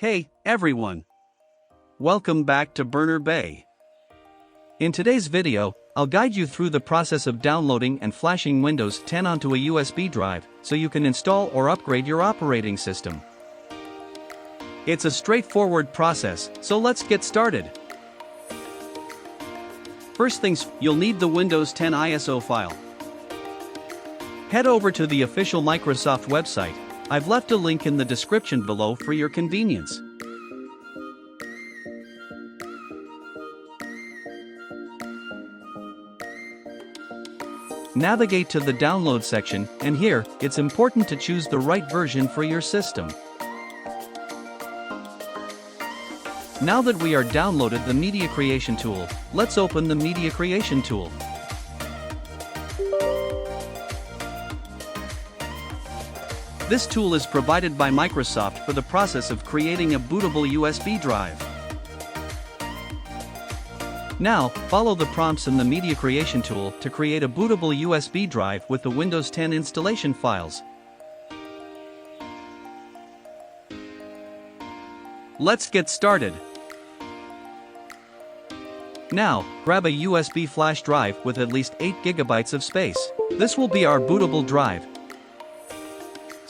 Hey, everyone! Welcome back to Burner Bay. In today's video, I'll guide you through the process of downloading and flashing Windows 10 onto a USB drive so you can install or upgrade your operating system. It's a straightforward process, so let's get started. First things, you'll need the Windows 10 ISO file. Head over to the official Microsoft website. I've left a link in the description below for your convenience. Navigate to the download section, and here, it's important to choose the right version for your system. Now that we are downloaded the Media Creation tool, let's open the Media Creation tool. This tool is provided by Microsoft for the process of creating a bootable USB drive. Now, follow the prompts in the Media Creation tool to create a bootable USB drive with the Windows 10 installation files. Let's get started. Now, grab a USB flash drive with at least 8 GB of space. This will be our bootable drive.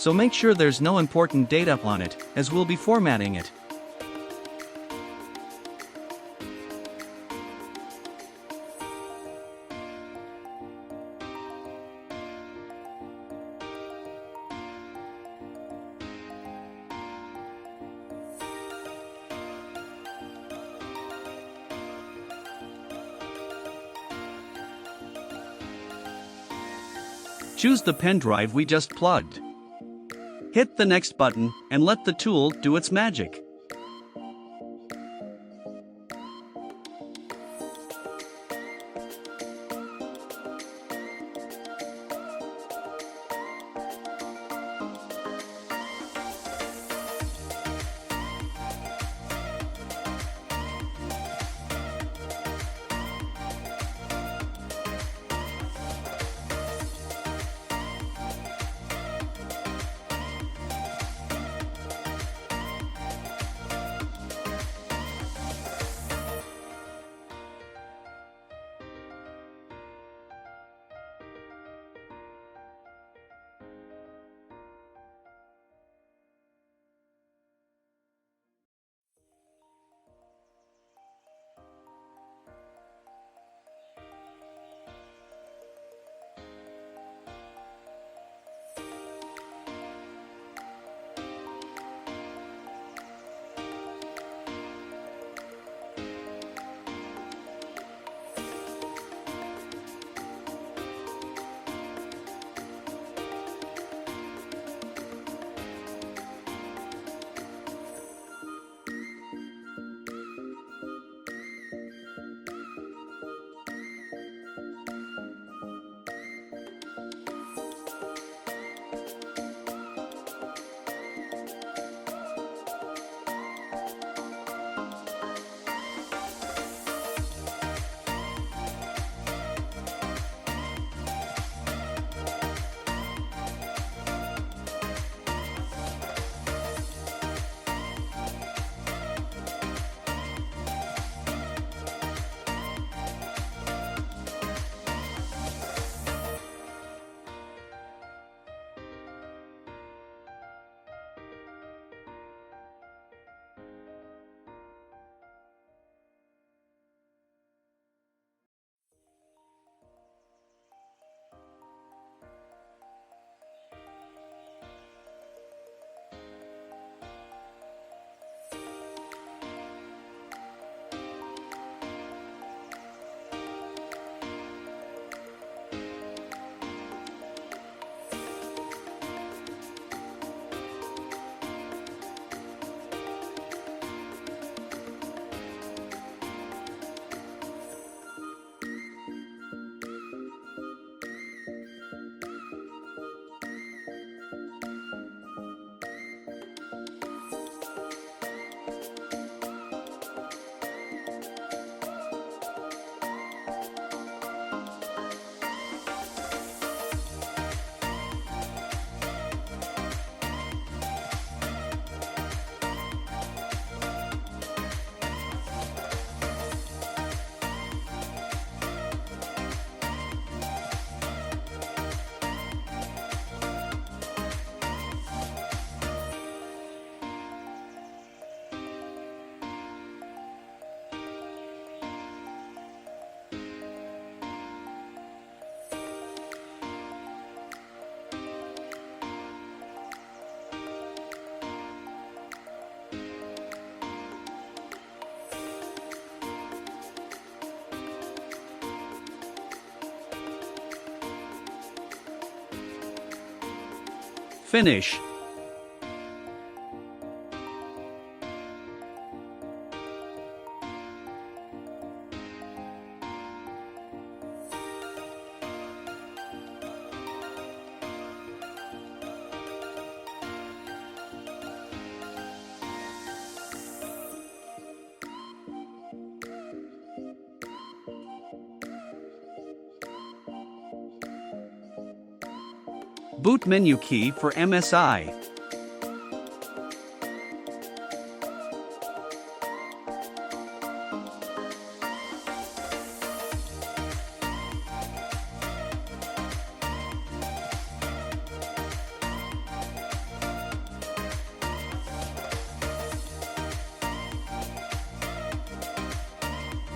So make sure there's no important data on it, as we'll be formatting it. Choose the pen drive we just plugged. Hit the next button, and let the tool do its magic. Finish. Boot menu key for MSI.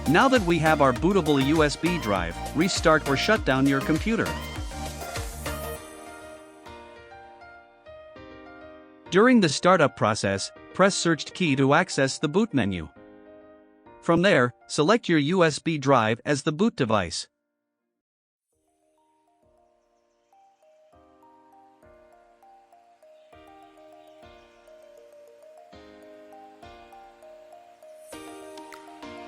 Now that we have our bootable USB drive, restart or shut down your computer. During the startup process, press Search key to access the boot menu. From there, select your USB drive as the boot device.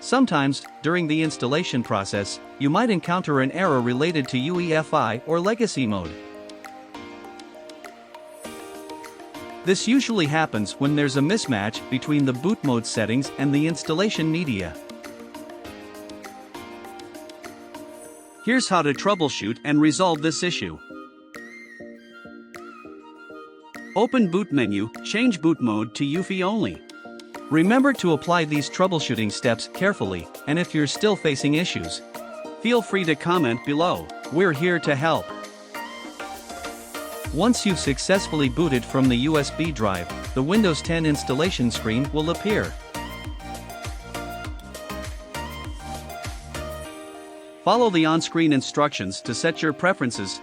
Sometimes, during the installation process, you might encounter an error related to UEFI or legacy mode. This usually happens when there's a mismatch between the boot mode settings and the installation media. Here's how to troubleshoot and resolve this issue. Open boot menu, change boot mode to UEFI only. Remember to apply these troubleshooting steps carefully, and if you're still facing issues, feel free to comment below. We're here to help. Once you've successfully booted from the USB drive, the Windows 10 installation screen will appear. Follow the on-screen instructions to set your preferences.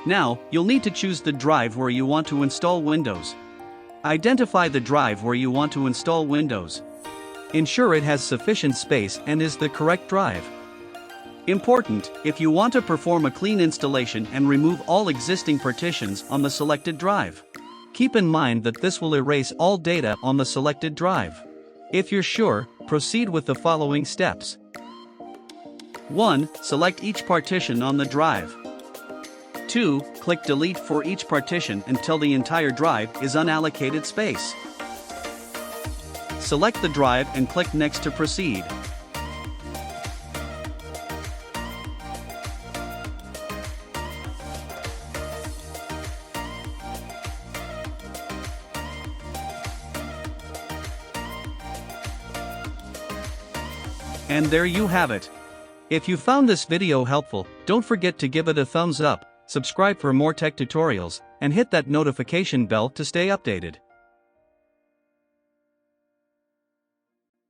Now, you'll need to choose the drive where you want to install Windows. Identify the drive where you want to install Windows. Ensure it has sufficient space and is the correct drive. Important, if you want to perform a clean installation and remove all existing partitions on the selected drive. Keep in mind that this will erase all data on the selected drive. If you're sure, proceed with the following steps. 1. Select each partition on the drive. 2. Click Delete for each partition until the entire drive is unallocated space. Select the drive and click Next to proceed. And there you have it. If you found this video helpful, don't forget to give it a thumbs up, subscribe for more tech tutorials, and hit that notification bell to stay updated.